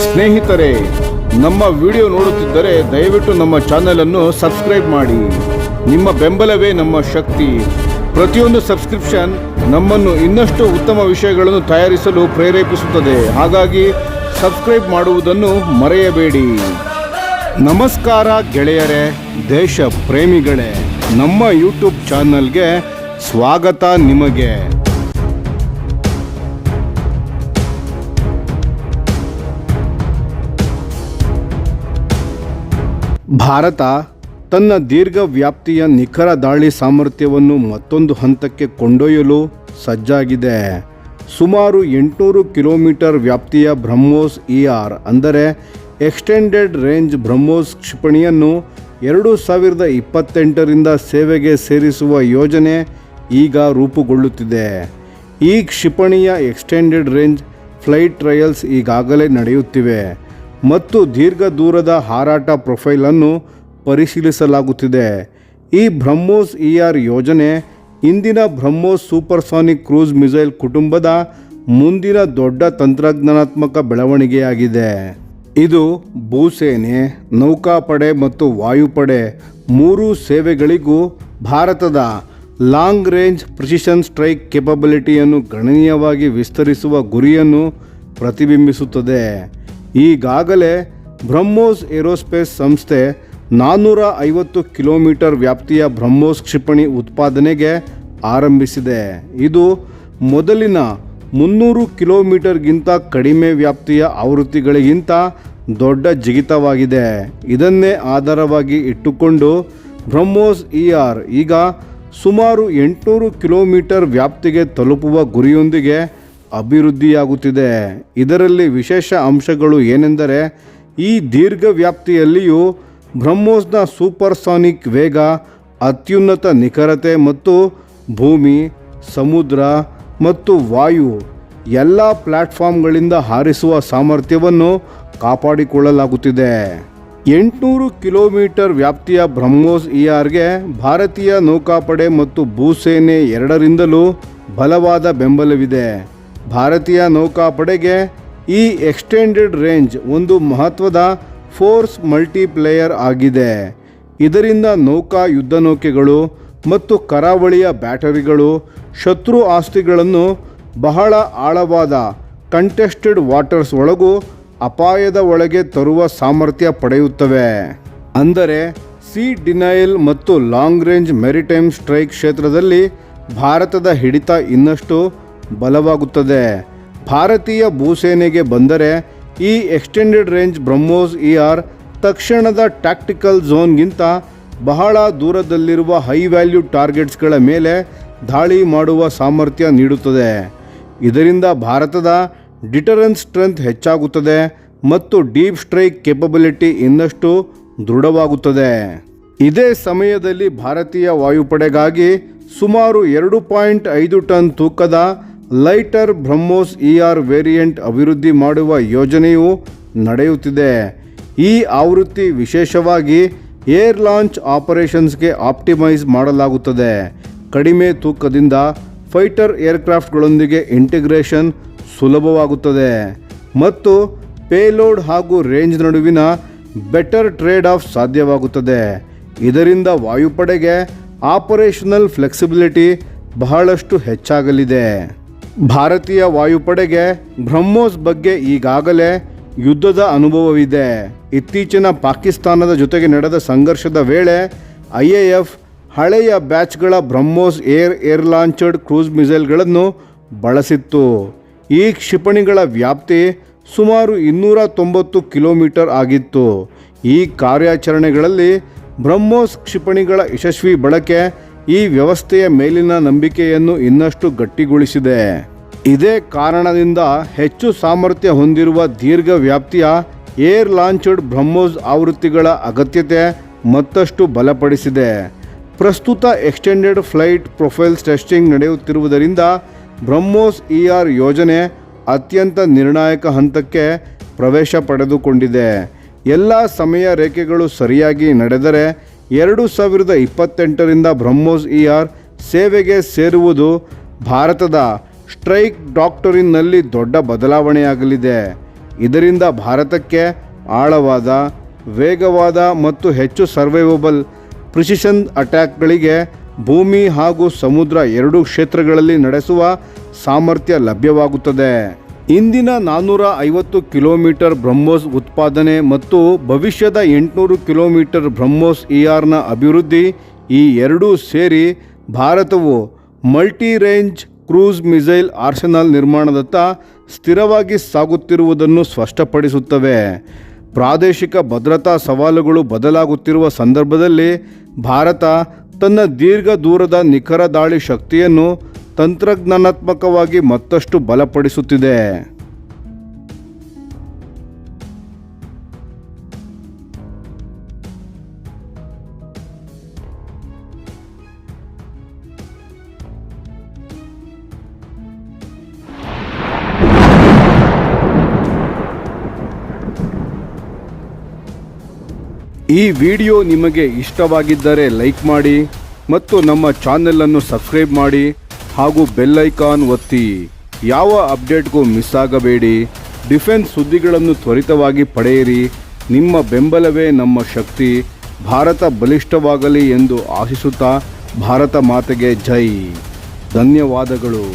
ಸ್ನೇಹಿತರೆ, ನಮ್ಮ ವಿಡಿಯೋ ನೋಡುತ್ತಿದ್ದರೆ ದಯವಿಟ್ಟು ನಮ್ಮ ಚಾನೆಲ್ ಅನ್ನು ಸಬ್ಸ್ಕ್ರೈಬ್ ಮಾಡಿ. ನಿಮ್ಮ ಬೆಂಬಲವೇ ನಮ್ಮ ಶಕ್ತಿ. ಪ್ರತಿಯೊಂದು ಸಬ್ಸ್ಕ್ರಿಪ್ಷನ್ ನಮ್ಮನ್ನು ಇನ್ನಷ್ಟು ಉತ್ತಮ ವಿಷಯಗಳನ್ನು ತಯಾರಿಸಲು ಪ್ರೇರೇಪಿಸುತ್ತದೆ. ಹಾಗಾಗಿ ಸಬ್ಸ್ಕ್ರೈಬ್ ಮಾಡುವುದನ್ನು ಮರೆಯಬೇಡಿ. ನಮಸ್ಕಾರ ಗೆಳೆಯರೇ, ದೇಶ ಪ್ರೇಮಿಗಳೇ, ನಮ್ಮ ಯೂಟ್ಯೂಬ್ ಚಾನಲ್ಗೆ ಸ್ವಾಗತ ನಿಮಗೆ. ಭಾರತ ತನ್ನ ದೀರ್ಘ ವ್ಯಾಪ್ತಿಯ ನಿಖರ ದಾಳಿ ಸಾಮರ್ಥ್ಯವನ್ನು ಮತ್ತೊಂದು ಹಂತಕ್ಕೆ ಕೊಂಡೊಯ್ಯಲು ಸಜ್ಜಾಗಿದೆ. ಸುಮಾರು 800 ಕಿಲೋಮೀಟರ್ ವ್ಯಾಪ್ತಿಯ ಬ್ರಹ್ಮೋಸ್ ಅಂದರೆ ಎಕ್ಸ್ಟೆಂಡೆಡ್ ರೇಂಜ್ ಬ್ರಹ್ಮೋಸ್ ಕ್ಷಿಪಣಿಯನ್ನು 2028ರಿಂದ ಸೇವೆಗೆ ಸೇರಿಸುವ ಯೋಜನೆ ಈಗ ರೂಪುಗೊಳ್ಳುತ್ತಿದೆ. ಈ ಕ್ಷಿಪಣಿಯ ಎಕ್ಸ್ಟೆಂಡೆಡ್ ರೇಂಜ್ ಫ್ಲೈಟ್ ಟ್ರಯಲ್ಸ್ ಈಗಾಗಲೇ ನಡೆಯುತ್ತಿವೆ ಮತ್ತು ದೀರ್ಘ ದೂರದ ಹಾರಾಟ ಪ್ರೊಫೈಲನ್ನು ಪರಿಶೀಲಿಸಲಾಗುತ್ತಿದೆ. ಈ ಬ್ರಹ್ಮೋಸ್ ಯೋಜನೆ ಇಂದಿನ ಬ್ರಹ್ಮೋಸ್ ಸೂಪರ್ಸಾನಿಕ್ ಕ್ರೂಸ್ ಮಿಸೈಲ್ ಕುಟುಂಬದ ಮುಂದಿನ ದೊಡ್ಡ ತಂತ್ರಜ್ಞಾನಾತ್ಮಕ ಬೆಳವಣಿಗೆಯಾಗಿದೆ. ಇದು ಭೂಸೇನೆ, ನೌಕಾಪಡೆ ಮತ್ತು ವಾಯುಪಡೆ ಮೂರೂ ಸೇವೆಗಳಿಗೂ ಭಾರತದ ಲಾಂಗ್ ರೇಂಜ್ ಪ್ರಿಸಿಷನ್ ಸ್ಟ್ರೈಕ್ ಕೆಪಬಿಲಿಟಿಯನ್ನು ಗಣನೀಯವಾಗಿ ವಿಸ್ತರಿಸುವ ಗುರಿಯನ್ನು ಪ್ರತಿಬಿಂಬಿಸುತ್ತದೆ. ಈಗಾಗಲೇ ಬ್ರಹ್ಮೋಸ್ ಏರೋಸ್ಪೇಸ್ ಸಂಸ್ಥೆ 450 ಕಿಲೋಮೀಟರ್ ವ್ಯಾಪ್ತಿಯ ಬ್ರಹ್ಮೋಸ್ ಕ್ಷಿಪಣಿ ಉತ್ಪಾದನೆಗೆ ಆರಂಭಿಸಿದೆ. ಇದು ಮೊದಲಿನ 300 ಕಿಲೋಮೀಟರ್ಗಿಂತ ಕಡಿಮೆ ವ್ಯಾಪ್ತಿಯ ಆವೃತ್ತಿಗಳಿಗಿಂತ ದೊಡ್ಡ ಜಿಗಿತವಾಗಿದೆ. ಇದನ್ನೇ ಆಧಾರವಾಗಿ ಇಟ್ಟುಕೊಂಡು ಬ್ರಹ್ಮೋಸ್ ಈಗ ಸುಮಾರು 800 ಕಿಲೋಮೀಟರ್ ವ್ಯಾಪ್ತಿಗೆ ತಲುಪುವ ಗುರಿಯೊಂದಿಗೆ ಅಭಿವೃದ್ಧಿಯಾಗುತ್ತಿದೆ. ಇದರಲ್ಲಿ ವಿಶೇಷ ಅಂಶಗಳು ಏನೆಂದರೆ, ಈ ದೀರ್ಘ ವ್ಯಾಪ್ತಿಯಲ್ಲಿಯೂ ಬ್ರಹ್ಮೋಸ್ನ ಸೂಪರ್ಸಾನಿಕ್ ವೇಗ, ಅತ್ಯುನ್ನತ ನಿಖರತೆ ಮತ್ತು ಭೂಮಿ, ಸಮುದ್ರ ಮತ್ತು ವಾಯು ಎಲ್ಲ ಪ್ಲ್ಯಾಟ್ಫಾರ್ಮ್ಗಳಿಂದ ಹಾರಿಸುವ ಸಾಮರ್ಥ್ಯವನ್ನು ಕಾಪಾಡಿಕೊಳ್ಳಲಾಗುತ್ತಿದೆ. 800 ಕಿಲೋಮೀಟರ್ ವ್ಯಾಪ್ತಿಯ ಬ್ರಹ್ಮೋಸ್ ಗೆ ಭಾರತೀಯ ನೌಕಾಪಡೆ ಮತ್ತು ಭೂಸೇನೆ ಎರಡರಿಂದಲೂ ಬಲವಾದ ಬೆಂಬಲವಿದೆ. ಭಾರತೀಯ ನೌಕಾಪಡೆಗೆ ಈ ಎಕ್ಸ್ಟೆಂಡೆಡ್ ರೇಂಜ್ ಒಂದು ಮಹತ್ವದ ಫೋರ್ಸ್ ಮಲ್ಟಿಪ್ಲೇಯರ್ ಆಗಿದೆ. ಇದರಿಂದ ನೌಕಾ ಯುದ್ಧನೌಕೆಗಳು ಮತ್ತು ಕರಾವಳಿಯ ಬ್ಯಾಟರಿಗಳು ಶತ್ರು ಆಸ್ತಿಗಳನ್ನು ಬಹಳ ಆಳವಾದ ಕಂಟೆಸ್ಟೆಡ್ ವಾಟರ್ಸ್ ಒಳಗೂ ಅಪಾಯದ ಒಳಗೆ ತರುವ ಸಾಮರ್ಥ್ಯ ಪಡೆಯುತ್ತವೆ. ಅಂದರೆ ಸಿ ಡಿನೈಲ್ ಮತ್ತು ಲಾಂಗ್ ರೇಂಜ್ ಮೆರಿಟೈಮ್ ಸ್ಟ್ರೈಕ್ ಕ್ಷೇತ್ರದಲ್ಲಿ ಭಾರತದ ಹಿಡಿತ ಇನ್ನಷ್ಟು ಬಲವಾಗುತ್ತದೆ. ಭಾರತೀಯ ಭೂಸೇನೆಗೆ ಬಂದರೆ ಈ ಎಕ್ಸ್ಟೆಂಡೆಡ್ ರೇಂಜ್ ಬ್ರಹ್ಮೋಸ್ ತಕ್ಷಣದ ಟ್ಯಾಕ್ಟಿಕಲ್ ಝೋನ್ಗಿಂತ ಬಹಳ ದೂರದಲ್ಲಿರುವ ಹೈ ವ್ಯಾಲ್ಯೂ ಟಾರ್ಗೆಟ್ಸ್ಗಳ ಮೇಲೆ ದಾಳಿ ಮಾಡುವ ಸಾಮರ್ಥ್ಯ ನೀಡುತ್ತದೆ. ಇದರಿಂದ ಭಾರತದ ಡಿಟರೆನ್ಸ್ ಸ್ಟ್ರೆಂತ್ ಹೆಚ್ಚಾಗುತ್ತದೆ ಮತ್ತು ಡೀಪ್ ಸ್ಟ್ರೈಕ್ ಕೆಪಬಿಲಿಟಿ ಇನ್ನಷ್ಟು ದೃಢವಾಗುತ್ತದೆ. ಇದೇ ಸಮಯದಲ್ಲಿ ಭಾರತೀಯ ವಾಯುಪಡೆಗಾಗಿ ಸುಮಾರು 2.5 ಟನ್ ತೂಕದ ಲೈಟರ್ ಬ್ರಹ್ಮೋಸ್ ವೇರಿಯಂಟ್ ಅಭಿವೃದ್ಧಿ ಮಾಡುವ ಯೋಜನೆಯು ನಡೆಯುತ್ತಿದೆ. ಈ ಆವೃತ್ತಿ ವಿಶೇಷವಾಗಿ ಏರ್ ಲಾಂಚ್ ಆಪರೇಷನ್ಸ್ಗೆ ಆಪ್ಟಿಮೈಸ್ ಮಾಡಲಾಗುತ್ತದೆ. ಕಡಿಮೆ ತೂಕದಿಂದ ಫೈಟರ್ ಏರ್ಕ್ರಾಫ್ಟ್ಗಳೊಂದಿಗೆ ಇಂಟಿಗ್ರೇಷನ್ ಸುಲಭವಾಗುತ್ತದೆ ಮತ್ತು ಪೇಲೋಡ್ ಹಾಗೂ ರೇಂಜ್ ನಡುವಿನ ಬೆಟರ್ ಟ್ರೇಡ್ ಆಫ್ ಸಾಧ್ಯವಾಗುತ್ತದೆ. ಇದರಿಂದ ವಾಯುಪಡೆಗೆ ಆಪರೇಷನಲ್ ಫ್ಲೆಕ್ಸಿಬಿಲಿಟಿ ಬಹಳಷ್ಟು ಹೆಚ್ಚಾಗಲಿದೆ. ಭಾರತೀಯ ವಾಯುಪಡೆಗೆ ಬ್ರಹ್ಮೋಸ್ ಬಗ್ಗೆ ಈಗಾಗಲೇ ಯುದ್ಧದ ಅನುಭವವಿದೆ. ಇತ್ತೀಚಿನ ಪಾಕಿಸ್ತಾನದ ಜೊತೆಗೆ ನಡೆದ ಸಂಘರ್ಷದ ವೇಳೆ IAF ಹಳೆಯ ಬ್ಯಾಚ್ಗಳ ಬ್ರಹ್ಮೋಸ್ ಏರ್ ಲಾಂಚರ್ಡ್ ಕ್ರೂಸ್ ಮಿಸೈಲ್ಗಳನ್ನು ಬಳಸಿತ್ತು. ಈ ಕ್ಷಿಪಣಿಗಳ ವ್ಯಾಪ್ತಿ ಸುಮಾರು 290 ಕಿಲೋಮೀಟರ್ ಆಗಿತ್ತು. ಈ ಕಾರ್ಯಾಚರಣೆಗಳಲ್ಲಿ ಬ್ರಹ್ಮೋಸ್ ಕ್ಷಿಪಣಿಗಳ ಯಶಸ್ವಿ ಬಳಕೆ ಈ ವ್ಯವಸ್ಥೆಯ ಮೇಲಿನ ನಂಬಿಕೆಯನ್ನು ಇನ್ನಷ್ಟು ಗಟ್ಟಿಗೊಳಿಸಿದೆ. ಇದೇ ಕಾರಣದಿಂದ ಹೆಚ್ಚು ಸಾಮರ್ಥ್ಯ ಹೊಂದಿರುವ ದೀರ್ಘ ವ್ಯಾಪ್ತಿಯ ಏರ್ ಲಾಂಚ್ಡ್ ಬ್ರಹ್ಮೋಸ್ ಆವೃತ್ತಿಗಳ ಅಗತ್ಯತೆ ಮತ್ತಷ್ಟು ಬಲಪಡಿಸಿದೆ. ಪ್ರಸ್ತುತ ಎಕ್ಸ್ಟೆಂಡೆಡ್ ಫ್ಲೈಟ್ ಪ್ರೊಫೈಲ್ಸ್ ಟೆಸ್ಟಿಂಗ್ ನಡೆಯುತ್ತಿರುವುದರಿಂದ ಬ್ರಹ್ಮೋಸ್ ಯೋಜನೆ ಅತ್ಯಂತ ನಿರ್ಣಾಯಕ ಹಂತಕ್ಕೆ ಪ್ರವೇಶ ಪಡೆದುಕೊಂಡಿದೆ. ಎಲ್ಲ ಸಮಯ ರೇಖೆಗಳು ಸರಿಯಾಗಿ ನಡೆದರೆ 2028ರಿಂದ ಬ್ರಹ್ಮೋಸ್ ಸೇವೆಗೆ ಸೇರುವುದು ಭಾರತದ ಸ್ಟ್ರೈಕ್ ಡಾಕ್ಟರಿನ್ನಲ್ಲಿ ದೊಡ್ಡ ಬದಲಾವಣೆಯಾಗಲಿದೆ. ಇದರಿಂದ ಭಾರತಕ್ಕೆ ಆಳವಾದ, ವೇಗವಾದ ಮತ್ತು ಹೆಚ್ಚು ಸರ್ವೈವಬಲ್ ಪ್ರಿಸಿಷನ್ ಅಟ್ಯಾಕ್ಗಳಿಗೆ ಭೂಮಿ ಹಾಗೂ ಸಮುದ್ರ ಎರಡೂ ಕ್ಷೇತ್ರಗಳಲ್ಲಿ ನಡೆಸುವ ಸಾಮರ್ಥ್ಯ ಲಭ್ಯವಾಗುತ್ತದೆ. ಇಂದಿನ 450 ಕಿಲೋಮೀಟರ್ ಬ್ರಹ್ಮೋಸ್ ಉತ್ಪಾದನೆ ಮತ್ತು ಭವಿಷ್ಯದ 800 ಕಿಲೋಮೀಟರ್ ಬ್ರಹ್ಮೋಸ್ ERನ ಅಭಿವೃದ್ಧಿ, ಈ ಎರಡೂ ಸೇರಿ ಭಾರತವು multi range cruise missile arsenal ನಿರ್ಮಾಣದತ್ತ ಸ್ಥಿರವಾಗಿ ಸಾಗುತ್ತಿರುವುದನ್ನು ಸ್ಪಷ್ಟಪಡಿಸುತ್ತವೆ. ಪ್ರಾದೇಶಿಕ ಭದ್ರತಾ ಸವಾಲುಗಳು ಬದಲಾಗುತ್ತಿರುವ ಸಂದರ್ಭದಲ್ಲಿ ಭಾರತ ತನ್ನ ದೀರ್ಘ ದೂರದ ನಿಖರ ದಾಳಿ ಶಕ್ತಿಯನ್ನು ತಂತ್ರಜ್ಞಾನಾತ್ಮಕವಾಗಿ ಮತ್ತಷ್ಟು ಬಲಪಡಿಸುತ್ತಿದೆ. ಈ ವಿಡಿಯೋ ನಿಮಗೆ ಇಷ್ಟವಾಗಿದ್ದರೆ ಲೈಕ್ ಮಾಡಿ ಮತ್ತು ನಮ್ಮ ಚಾನೆಲನ್ನು ಸಬ್ಸ್ಕ್ರೈಬ್ ಮಾಡಿ ಹಾಗೂ ಬೆಲ್ ಐಕಾನ್ ಒತ್ತಿ. ಯಾವ ಅಪ್ಡೇಟ್ಗೂ ಮಿಸ್ ಆಗಬೇಡಿ. ಡಿಫೆನ್ಸ್ ಸುದ್ದಿಗಳನ್ನು ತ್ವರಿತವಾಗಿ ಪಡೆಯಿರಿ. ನಿಮ್ಮ ಬೆಂಬಲವೇ ನಮ್ಮ ಶಕ್ತಿ. ಭಾರತ ಬಲಿಷ್ಠವಾಗಲಿ ಎಂದು ಆಶಿಸುತ್ತಾ ಭಾರತ ಮಾತೆಗೆ ಜೈ. ಧನ್ಯವಾದಗಳು.